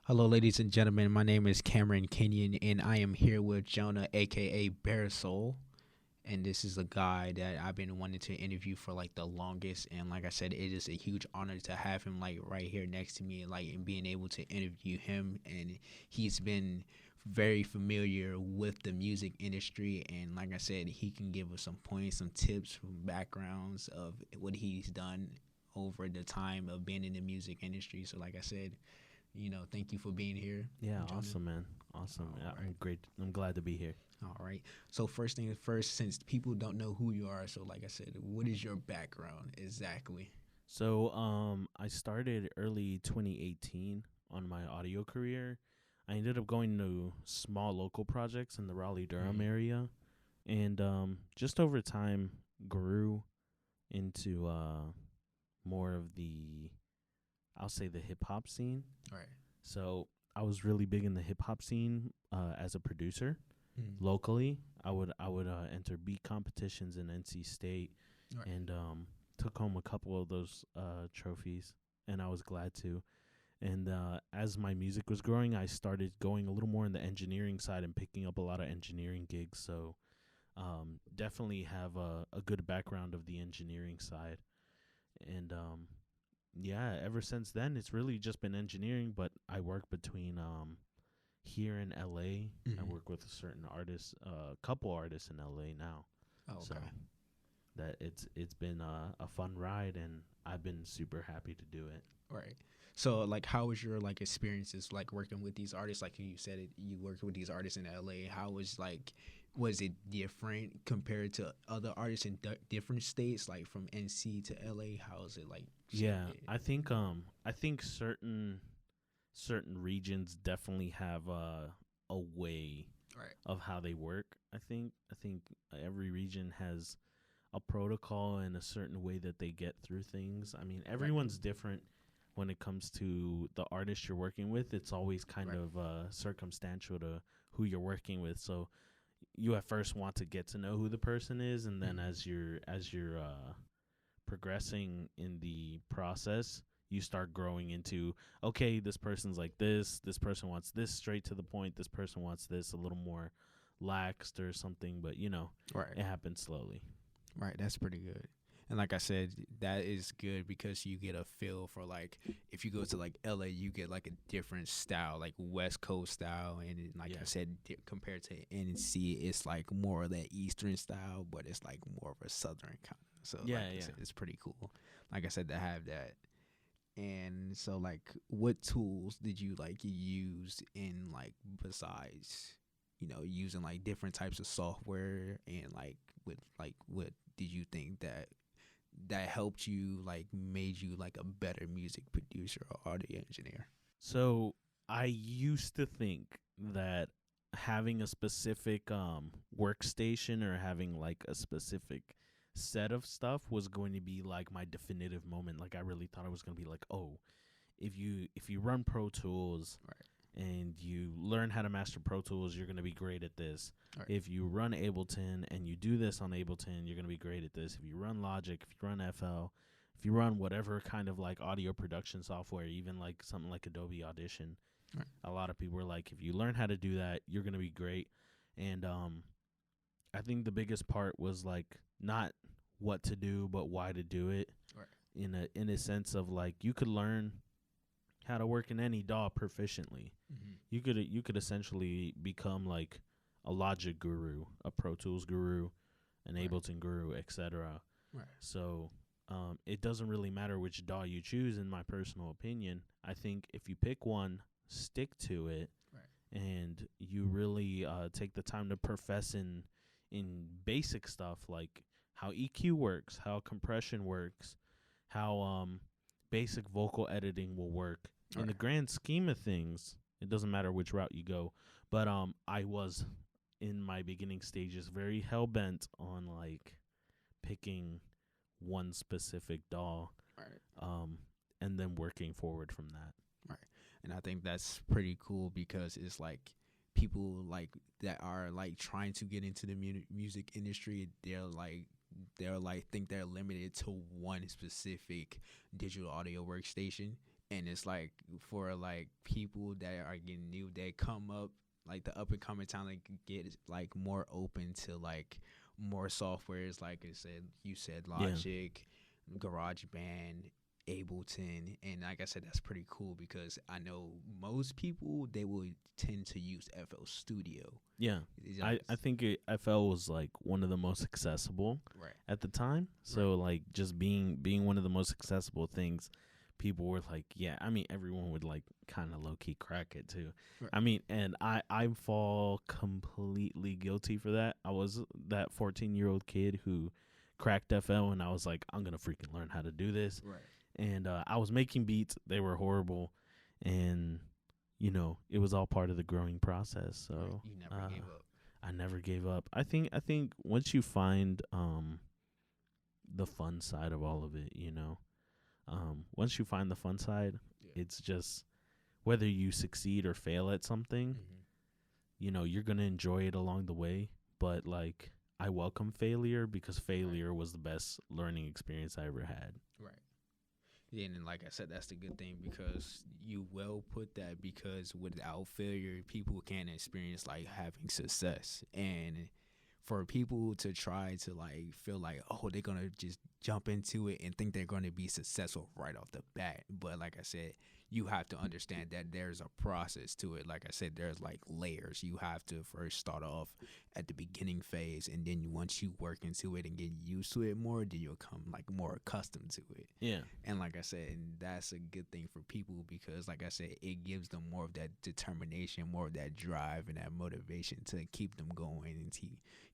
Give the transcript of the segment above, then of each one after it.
Hello, ladies and gentlemen. My name is Cameron Kenyon, and I am here with Jonah, aka Bear Soul. And this is a guy that I've been wanting to interview for like the longest. And like I said, it is a huge honor to have him like right here next to me, like and being able to interview him. And he's been very familiar with the music industry. And like I said, he can give us some points, some tips, some backgrounds of what he's done over the time of being in the music industry. So, like I said, thank you for being here, Yeah, Jonah. awesome, man. Awesome. All Yeah, right. I'm great. I'm glad to be here. All right. So first thing first, since people don't know who you are, so like I said, what is your background exactly? I started early 2018 on my audio career. I ended up going to small local projects in the Raleigh Durham Mm. area, and just over time grew into more of the, I'll say, the hip hop scene. All right. So I was really big in the hip hop scene as a producer. Mm. Locally, I would enter beat competitions in NC State, All right. and took home a couple of those trophies, and I was glad to. And as my music was growing, I started going a little more in the engineering side and picking up a lot of engineering gigs. So definitely have a good background of the engineering side. And yeah, ever since then, it's really just been engineering. But I work between here in LA. I Mhm. work with a certain artist, a couple artists in LA now. Oh, So okay. that it's been a fun ride, and I've been super happy to do it. All right. So like, how was your like experiences like working with these artists? Like you said, you worked with these artists in LA. How was it different compared to other artists in different states, like from NC to LA? How is it like Yeah, shifted? I think certain regions definitely have a way All right. of how they work. I think every region has a protocol and a certain way that they get through things. I mean, Right. everyone's different when it comes to the artist you're working with. It's always kind Right. of circumstantial to who you're working with. So you at first want to get to know who the person is, and then Mhm. as you're progressing in the process, you start growing into, okay, this person's like this person wants this straight to the point, this person wants this a little more laxed or something, but Right. it happens slowly. Right, that's pretty good. And like I said, that is good because you get a feel for like if you go to like LA, you get like a different style, like West Coast style, and like I Yeah. said, compared to NC, it's like more of that Eastern style, but it's like more of a Southern kind of. So like Yeah, I yeah. said, it's pretty cool. Like I said, to have that. And so like, what tools did you like use in like besides using like different types of software and like with like what did you think that helped you like made you like a better music producer or audio engineer? So I used to think that having a specific workstation or having like a specific set of stuff was going to be like my definitive moment. Like I really thought it was going to be like, oh, if you run Pro Tools Right. and you learn how to master Pro Tools, you're going to be great at this. Right. If you run Ableton and you do this on Ableton, you're going to be great at this. If you run Logic, if you run FL, if you run whatever kind of like audio production software, even like something like Adobe Audition, Right. a lot of people are like, if you learn how to do that, you're going to be great. And I think the biggest part was like not what to do, but why to do it. Right. In a sense of like you could learn how to work in any DAW proficiently. Mm-hmm. You could essentially become like a Logic guru, a Pro Tools guru, an Right. Ableton guru, etc. Right. So it doesn't really matter which DAW you choose, in my personal opinion. I think if you pick one, stick to it, Right. and you really take the time to profess in basic stuff like how EQ works, how compression works, how basic vocal editing will work. In the Right. grand scheme of things, it doesn't matter which route you go. But I was in my beginning stages very hell bent on like picking one specific DAW, Right. um, and then working forward from that. Right. And I think that's pretty cool because it's like people like that are like trying to get into the music industry. They're like think they're limited to one specific digital audio workstation, and it's like for like people that are getting new, they come up like the up and coming talent like, get like more open to like more softwares. Like I said, you said Yeah. Logic, GarageBand, Ableton, and like I said, that's pretty cool because I know most people they will tend to use FL Studio. Yeah. I think FL was like one of the most accessible Right. at the time. So like just being one of the most accessible things, people were like, yeah, I mean everyone would like kind of low key crack it too. Right. I mean, and I fall completely guilty for that. I was that 14-year-old kid who cracked FL and I was like, I'm going to freaking learn how to do this. Right. And I was making beats, they were horrible, and you know, it was all part of the growing process. So you never gave up. I never gave up. I think once you find the fun side of all of it, you know, once you find the fun side, it's just whether you succeed or fail at something, you know, you're gonna enjoy it along the way. But like, I welcome failure because failure was the best learning experience I ever had. Right. Yeah, and like I said, that's the good thing because you will put that because without failure, people can't experience like having success. And for people to try to like feel like, oh, they're gonna just jump into it and think they're gonna be successful right off the bat. But like I said, you have to understand that there's a process to it. Like I said, there's like layers. You have to first start off at the beginning phase, and then once you work into it and get used to it more, then you'll come like more accustomed to it. Yeah. And like I said, and that's a good thing for people because like I said, it gives them more of that determination, more of that drive and that motivation to keep them going and to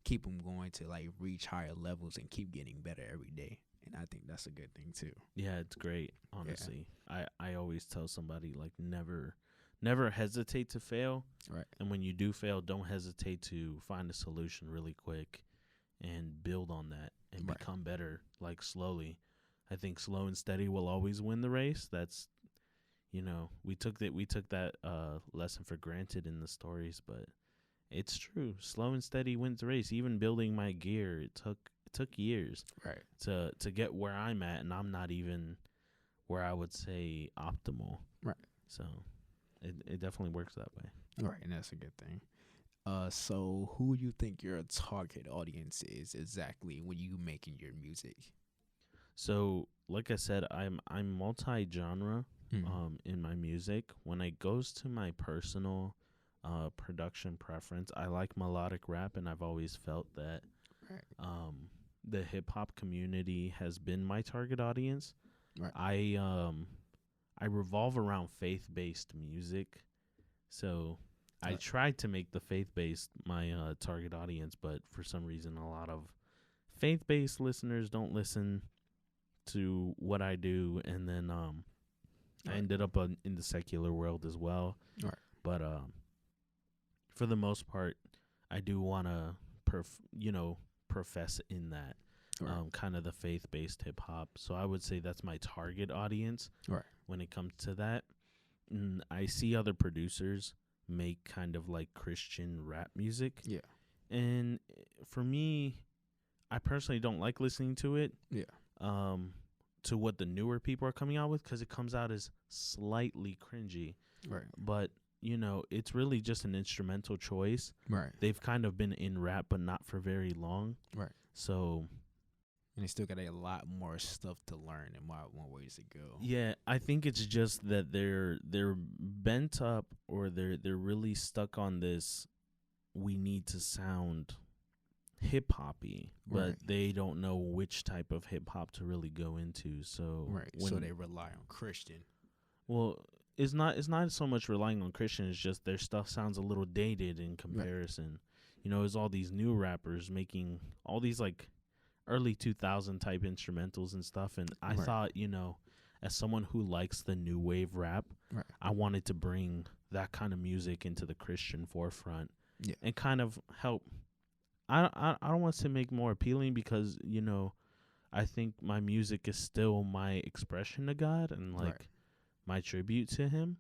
keep them going to like reach higher levels and keep getting better every day. And I think that's a good thing too. Yeah, it's great, honestly. I always tell somebody like never hesitate to fail. Right. And when you do fail, don't hesitate to find a solution really quick and build on that and become better like slowly. I think slow and steady will always win the race. That's, you know, we took that lesson for granted in the stories, but it's true. Slow and steady wins the race. Even building my gear, it took years to get where I'm at, and I'm not even where I would say optimal. Right. So it definitely works that way. Right, and that's a good thing. So who you think your target audience is exactly when you making your music? So, like I said, I'm multi-genre in my music. When it goes to my personal production preference, I like melodic rap, and I've always felt that the hip hop community has been my target audience. Right. I revolve around faith-based music, so I tried to make the faith-based my target audience, but for some reason, a lot of faith-based listeners don't listen to what I do, and then I ended up in the secular world as well. Right. But for the most part, I do want to profess in that kind of the faith-based hip-hop. So I would say that's my target audience when it comes to that. And I see other producers make kind of like Christian rap music. Yeah. And for me, I personally don't like listening to it. Yeah. To what the newer people are coming out with, because it comes out as slightly cringy. Right. But, you know, it's really just an instrumental choice. Right. They've kind of been in rap, but not for very long. Right. So. And they still got a lot more stuff to learn and more ways to go. Yeah, I think it's just that they're bent up, or they're really stuck on this. We need to sound hip hoppy, but they don't know which type of hip hop to really go into. So so they rely on Christian. Well, it's not so much relying on Christian. It's just their stuff sounds a little dated in comparison. You know, it's all these new rappers making all these like early 2000 type instrumentals and stuff. And I thought, you know, as someone who likes the new wave rap, I wanted to bring that kind of music into the Christian forefront and kind of help. I don't want to make more appealing because, you know, I think my music is still my expression to God and like my tribute to him.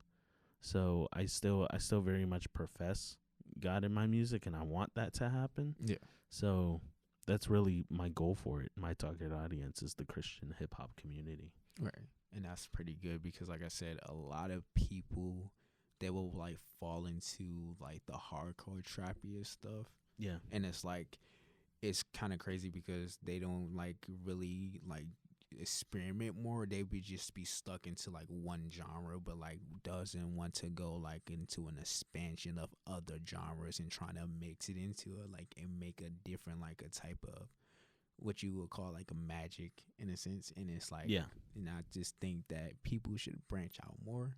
So I still very much profess God in my music, and I want that to happen. Yeah. So that's really my goal for it. My target audience is the Christian hip hop community. Right. And that's pretty good because, like I said, a lot of people they will like fall into like the hardcore trappiest stuff, Yeah. and it's kind of crazy because they don't like really like experiment more. They would just be stuck into like one genre, but like doesn't want to go like into an expansion of other genres and trying to mix it into it like and make a different like a type of what you would call like a magic in a sense. And it's like, Yeah. and I just think that people should branch out more.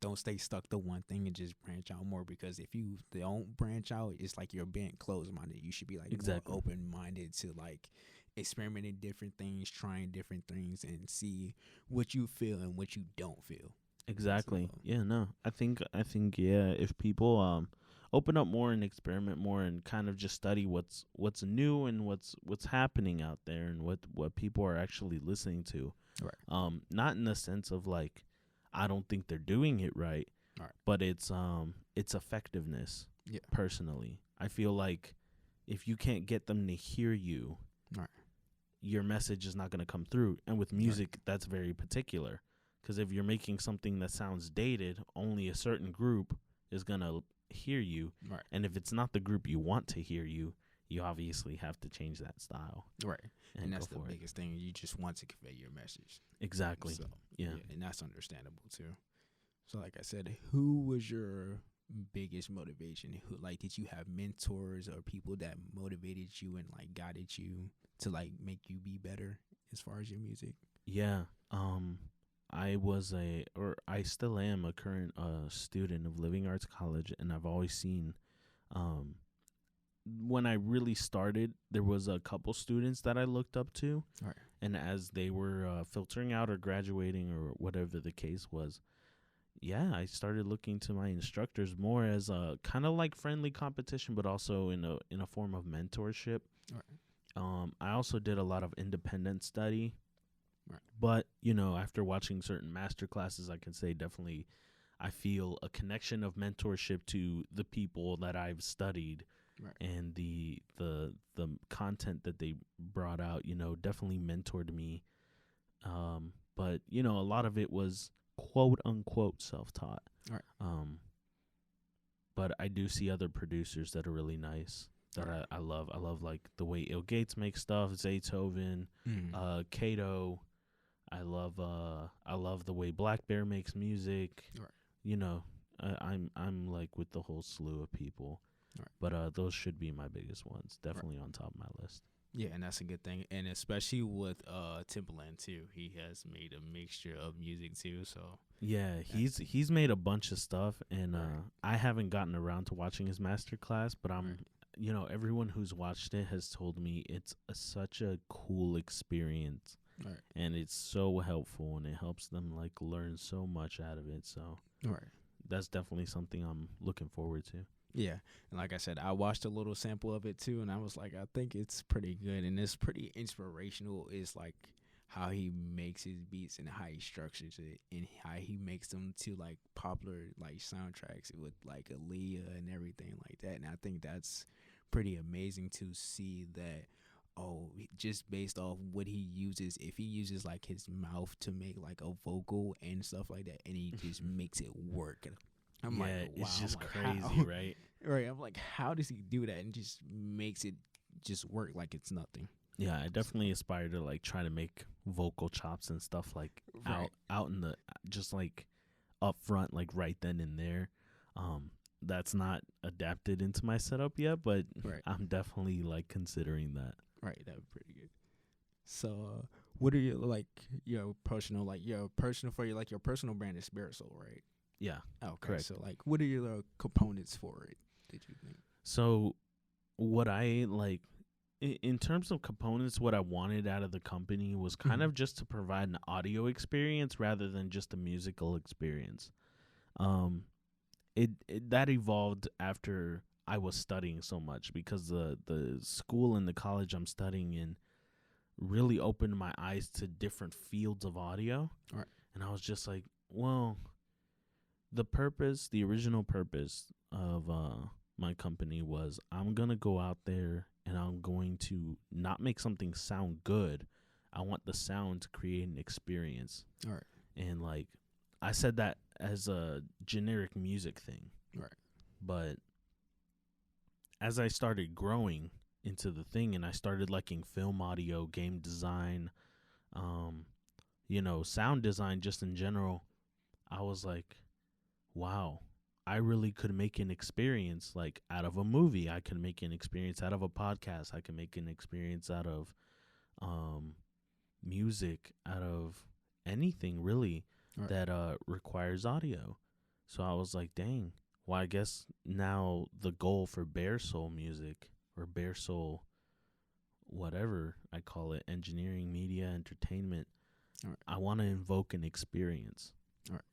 Don't stay stuck to one thing and just branch out more, because if you don't branch out, it's like you're being closed minded. You should be like Exactly. more open minded to like experimenting different things, trying different things, and see what you feel and what you don't feel. Exactly. So, Yeah, no. I think yeah, if people open up more and experiment more and kind of just study what's new and what's happening out there and what people are actually listening to. right, Not in the sense of like I don't think they're doing it right, right, but it's effectiveness. yeah, Personally, I feel like if you can't get them to hear you, right, your message is not going to come through. And with music, that's very particular. Because if you're making something that sounds dated, only a certain group is going to hear you. right, And if it's not the group you want to hear you, you obviously have to change that style. right. And go that's the for it. biggest thing. You just want to convey your message. Exactly. So, Yeah. and that's understandable too. So, like I said, who was your biggest motivation? Who, like, did you have mentors or people that motivated you and like guided you to like make you be better as far as your music? Yeah. I still am a current student of Living Arts College, and I've always seen um when I really started, there was a couple students that I looked up to, Right. and as they were filtering out or graduating or whatever the case was, yeah, I started looking to my instructors more as a kind of like friendly competition, but also in a form of mentorship. Right. I also did a lot of independent study, Right. but after watching certain master classes, I can say definitely I feel a connection of mentorship to the people that I've studied. Right. And the content that they brought out, definitely mentored me. But a lot of it was quote unquote self-taught. Right. But I do see other producers that are really nice that Right. I love. I love like the way Il Gates makes stuff, Zaytoven, Kato. I love the way Black Bear makes music. Right. I'm like with the whole slew of people. Right. But those should be my biggest ones. Definitely on top of my list. Yeah, and that's a good thing, and especially with Timbaland too. He has made a mixture of music too. So yeah, he's made a bunch of stuff, and Right. I haven't gotten around to watching his master class, but I'm Right. everyone who's watched it has told me it's such a cool experience, Right. and it's so helpful, and it helps them like learn so much out of it. So Right. that's definitely something I'm looking forward to. Yeah, and like I said, I watched a little sample of it too, and I was like, I think it's pretty good, and it's pretty inspirational. It's like how he makes his beats and how he structures it, and how he makes them to like popular like soundtracks with like Aaliyah and everything like that. And I think that's pretty amazing to see that. Oh, just based off what he uses, if he uses like his mouth to make like a vocal and stuff like that, and he just makes it work. I'm yeah, like, wow. it's just I'm like, crazy, how? right? Right. I'm like, how does he do that and just makes it just work like it's nothing? Yeah, I definitely aspire to like try to make vocal chops and stuff like Right. out in the just like up front, like right then and there. That's not adapted into my setup yet, but Right. I'm definitely like considering that. Right. That would be pretty good. So, what are your like your personal for your like your personal brand is Bearsol, right? Yeah, Okay. correct. So, like, what are your components for it? Did you think? So what I like in terms of components, what I wanted out of the company was kind Mhm. of just to provide an audio experience rather than just a musical experience. Um, it that evolved after I was studying so much because the school and the college I'm studying in really opened my eyes to different fields of audio. Right. And I was just like, well, the original purpose of my company was I'm going to go out there and I'm going to not make something sound good. I want the sound to create an experience. All right. And like I said that as a generic music thing. Right. But as I started growing into the thing and I started liking film audio, game design, sound design just in general, I was like, wow, I really could make an experience like out of a movie. I could make an experience out of a podcast. I can make an experience out of music, out of anything really that requires audio. So I was like, dang. Well, I guess now the goal for Bare Soul music or Bare Soul, whatever I call it, engineering, media, entertainment, I want to invoke an experience.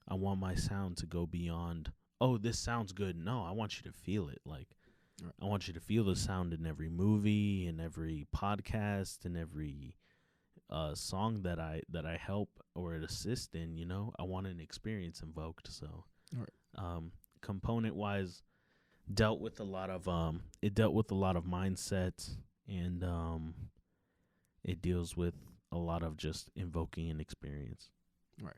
I want my sound to go beyond, oh, this sounds good. No, I want you to feel it. Like, I want you to feel the sound in every movie, in every podcast, in every song that I help or assist in. I want an experience invoked. So, component wise, dealt with a lot of mindset, and it deals with a lot of just invoking an experience. Right.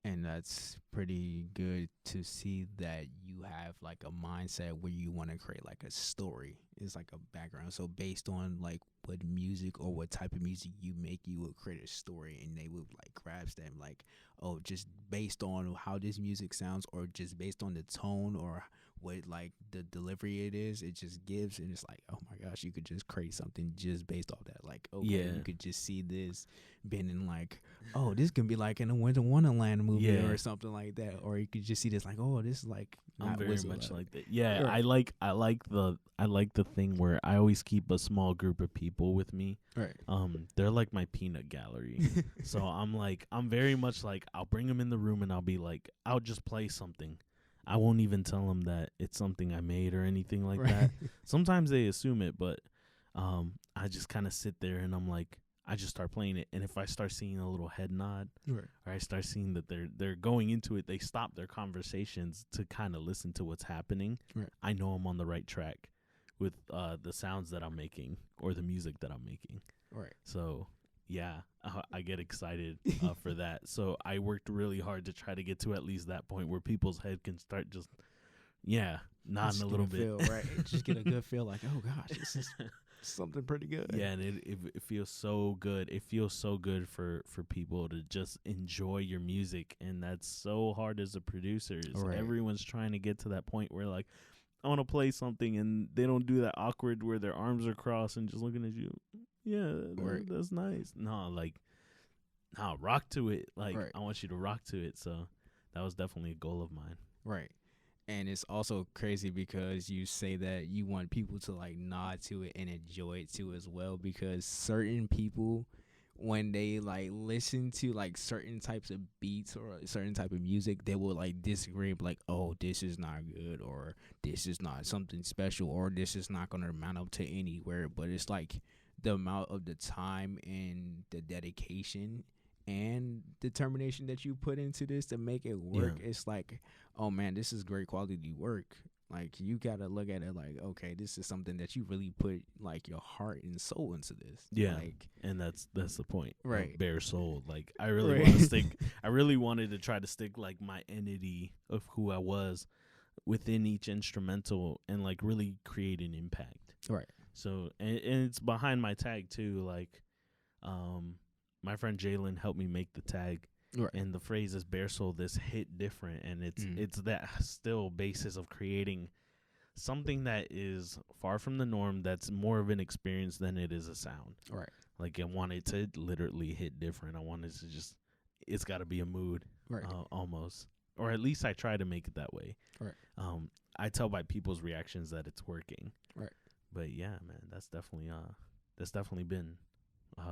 And that's pretty good to see that you have like a mindset where you want to create like a story. It's like a background. So based on like what music or what type of music you make, you would create a story, and they would like grasp them like, oh, just based on how this music sounds, or just based on the tone or what like the delivery it is, it just gives, and it's like, oh my gosh, you could just create something just based off that. Like, okay, you could just see this being in like, oh, this can be like in a Winter Wonderland movie or something like that, or you could just see this like, oh, this is like, I'm very much like that. Yeah, right. I like the thing where I always keep a small group of people with me. Right. They're like my peanut gallery. So I'm very much like, I'll bring them in the room and I'll be like, I'll just play something. I won't even tell them that it's something I made or anything like that. Sometimes they assume it, but I just kind of sit there and I'm like, I just start playing it. And if I start seeing a little head nod, or I start seeing that they're going into it, they stop their conversations to kind of listen to what's happening. Right. I know I'm on the right track with the sounds that I'm making or the music that I'm making. Right. So yeah, I get excited for that. So I worked really hard to try to get to at least that point where people's head can start just, nodding just a little bit. Feel, right. Just get a good feel like, oh gosh, this is something pretty good. Yeah, and it feels so good. It feels so good for people to just enjoy your music, and that's so hard as a producer. Right. Everyone's trying to get to that point where like, I want to play something, and they don't do that awkward where their arms are crossed and just looking at you. Yeah, that's nice. No, rock to it. Like, I want you to rock to it. So that was definitely a goal of mine. Right. And it's also crazy because you say that you want people to like nod to it and enjoy it too as well, because certain people, when they like listen to like certain types of beats or certain type of music, they will like disagree, like, oh, this is not good, or this is not something special, or this is not going to amount up to anywhere. But it's like the amount of the time and the dedication and determination that you put into this to make it work. It's like, oh man, this is great quality work. Like, you gotta look at it like, okay, this is something that you really put like your heart and soul into this. Yeah, like, and that's the point. Right. Bare soul. Like, I really want to stick. I really wanted to try to stick like my entity of who I was within each instrumental and like really create an impact. Right. So and it's behind my tag too. Like, my friend Jalen helped me make the tag. Right. And the phrase is bare soul, this hit different, and it's that still basis of creating something that is far from the norm, that's more of an experience than it is a sound. Right. Like, I want it to literally hit different. I want it to just, it's got to be a mood. Right. Almost. Or at least I try to make it that way. Right. I tell by people's reactions that it's working. Right. But yeah, man, that's definitely been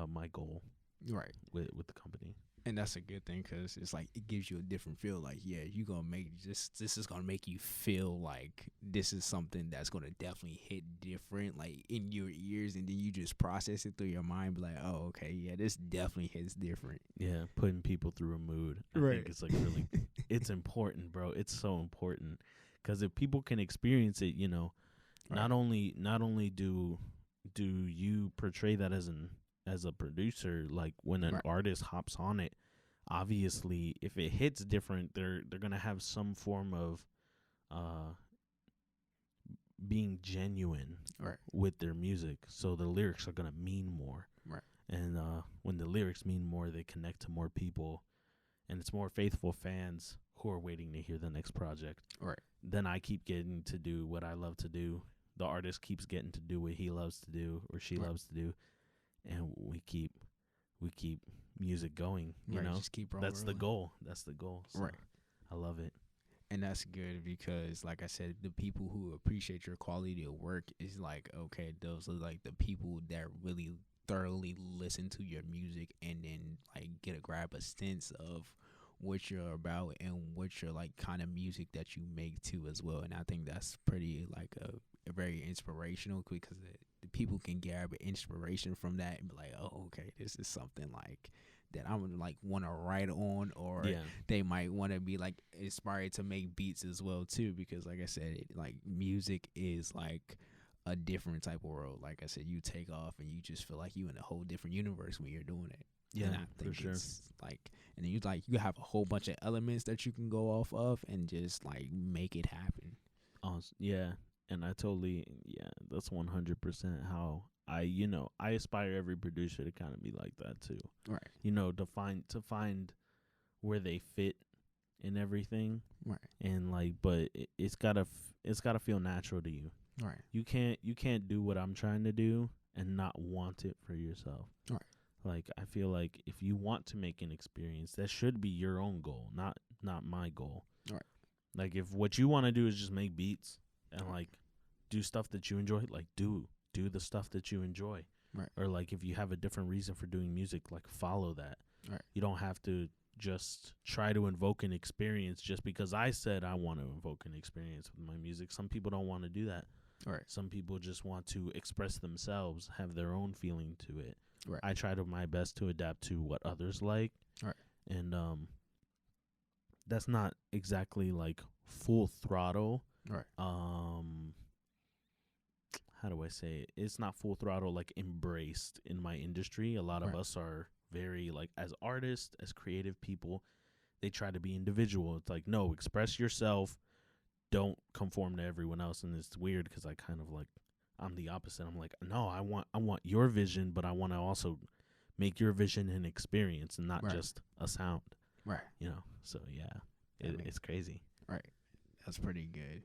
my goal. Right. With the company. And that's a good thing, because it's like, it gives you a different feel. Like, yeah, you're going to make this is going to make you feel like this is something that's going to definitely hit different, like, in your ears. And then you just process it through your mind, be like, oh, okay, yeah, this definitely hits different. Yeah, putting people through a mood. I think it's like really, it's important, bro. It's so important. Because if people can experience it, not only do you portray that as as a producer, like when an Right. artist hops on it, obviously if it hits different, they're gonna have some form of uh being genuine Right. with their music, so the lyrics are gonna mean more. Right. And when the lyrics mean more, they connect to more people, and it's more faithful fans who are waiting to hear the next project. Right. Then I keep getting to do what I love to do. The artist keeps getting to do what he loves to do or she Right. loves to do, and we keep music going. You Right. know, Just keep on that's the rolling. goal. That's the goal. So Right. I love it. And that's good because, like I said, the people who appreciate your quality of work is like, okay, those are like the people that really thoroughly listen to your music and then like get a grab a sense of what you're about and what your like kind of music that you make too as well. And I think that's pretty like a very inspirational because the people can grab inspiration from that and be like, oh, okay, this is something like that I would like want to write on, or Yeah. they might want to be like inspired to make beats as well too, because like I said, like music is like a different type of world. Like I said, you take off and you just feel like you in a whole different universe when you're doing it. Yeah, And I for think sure. it's like, and then you have a whole bunch of elements that you can go off of and just like make it happen. Yeah, and I totally, yeah, that's 100% how I aspire every producer to kind of be like that too. Right. To find where they fit in everything, Right. and like, but it's gotta feel natural to you. Right. You can't do what I'm trying to do and not want it for yourself. Right. Like, I feel like if you want to make an experience, that should be your own goal, not my goal. Right. Like, if what you want to do is just make beats and like do stuff that you enjoy, like do the stuff that you enjoy. Right. Or like, if you have a different reason for doing music, like follow that. Right. You don't have to just try to invoke an experience just because I said I want to invoke an experience with my music. Some people don't want to do that. Right. Some people just want to express themselves, have their own feeling to it. Right. I try to my best to adapt to what others like. Right. And that's not exactly like full throttle. Right. How do I say it? It's not full throttle like embraced in my industry. A lot of Right. us are very like, as artists, as creative people, they try to be individual. It's like, no, express yourself. Don't conform to everyone else. And it's weird because I kind of like, I'm the opposite. I'm like, no, I want your vision, but I want to also make your vision an experience and not Right. just a sound. Right. So yeah, That makes- it's crazy. Right. That's pretty good.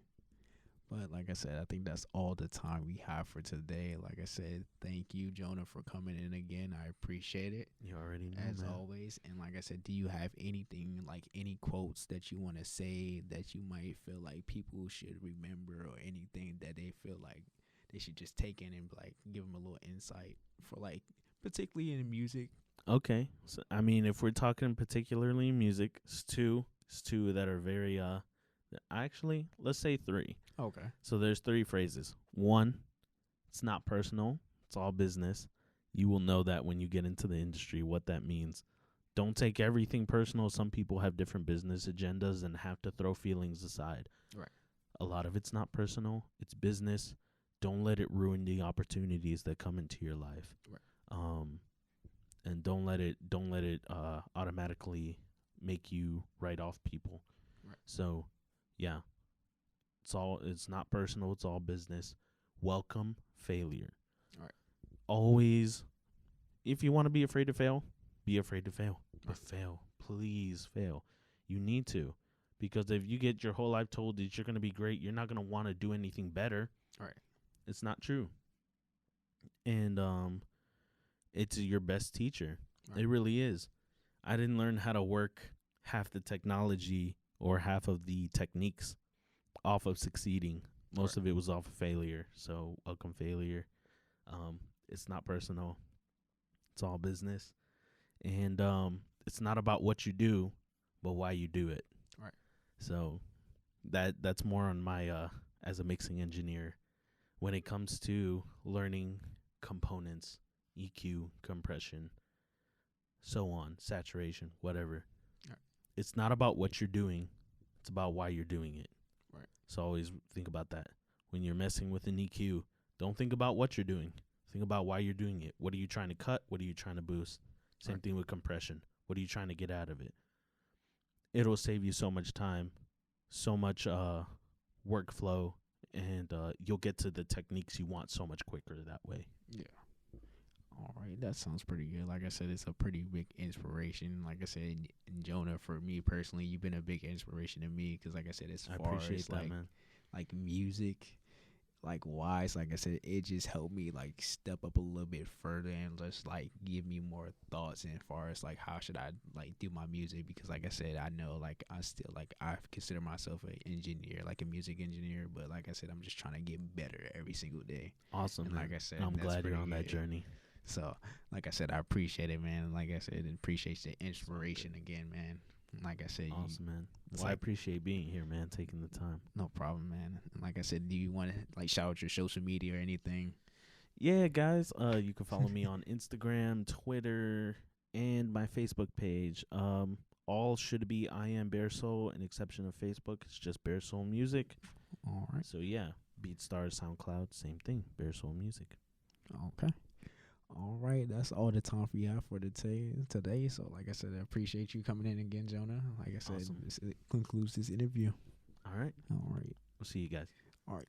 But like I said, I think that's all the time we have for today. Like I said, thank you, Jonah, for coming in again. I appreciate it You already know, as man. always. And like I said, do you have anything, like any quotes that you want to say that you might feel like people should remember, or anything that they feel like they should just take in and like give them a little insight for, like, particularly in music? Okay. So, I mean, if we're talking particularly music, it's two that are very, actually, let's say three. Okay. So there's three phrases. One, it's not personal. It's all business. You will know that when you get into the industry, what that means. Don't take everything personal. Some people have different business agendas and have to throw feelings aside. Right. A lot of it's not personal. It's business. Don't let it ruin the opportunities that come into your life. Right. And don't let it automatically make you write off people. Right. So, yeah. It's not personal, it's all business. Welcome failure. All right. Always, if you want to be afraid to fail, be afraid to fail. But Right. fail. Please fail. You need to. Because if you get your whole life told that you're going to be great, you're not going to want to do anything better. Right. It's not true. And it's your best teacher. Right. It really is. I didn't learn how to work half the technology or half of the techniques off of succeeding. Most Right. of it was off of failure. So welcome failure. It's not personal. It's all business. And it's not about what you do, but why you do it. Right. So that's more on my as a mixing engineer when it comes to learning components, EQ, compression, so on, saturation, whatever. Right. It's not about what you're doing. It's about why you're doing it. Right. So always think about that. When you're messing with an EQ, don't think about what you're doing. Think about why you're doing it. What are you trying to cut? What are you trying to boost? Same thing with compression. What are you trying to get out of it? It'll save you so much time, so much workflow, and you'll get to the techniques you want so much quicker that way. Yeah. All right, that sounds pretty good. Like I said, it's a pretty big inspiration. Like I said, Jonah, for me personally, you've been a big inspiration to me because, like I said, as I far appreciate as that, man. like music, like wise, like I said, it just helped me like step up a little bit further and just like give me more thoughts as far as like how should I like do my music, because like I said, I know like I still like I consider myself an engineer, like a music engineer, but like I said, I'm just trying to get better every single day. Awesome, And man. like I said, I'm that's glad you're pretty on that good. journey. So, like I said, I appreciate it, man. Like I said, appreciate the inspiration again, man. Like I said, Awesome, man. it's Well, I like appreciate being here, man, taking the time. no problem, man. Like I said, do you want to like shout out your social media or anything? Yeah, guys, you can follow me on Instagram, Twitter, and my Facebook page. All should be I am Bear Soul, an exception of Facebook. It's just Bear Soul Music. All right. So yeah, BeatStars, SoundCloud, same thing. Bear Soul Music. Okay. All right. That's all the time we have for today. So, like I said, I appreciate you coming in again, Jonah. Like I said, Awesome. this concludes this interview. All right. All right. We'll see you guys. All right.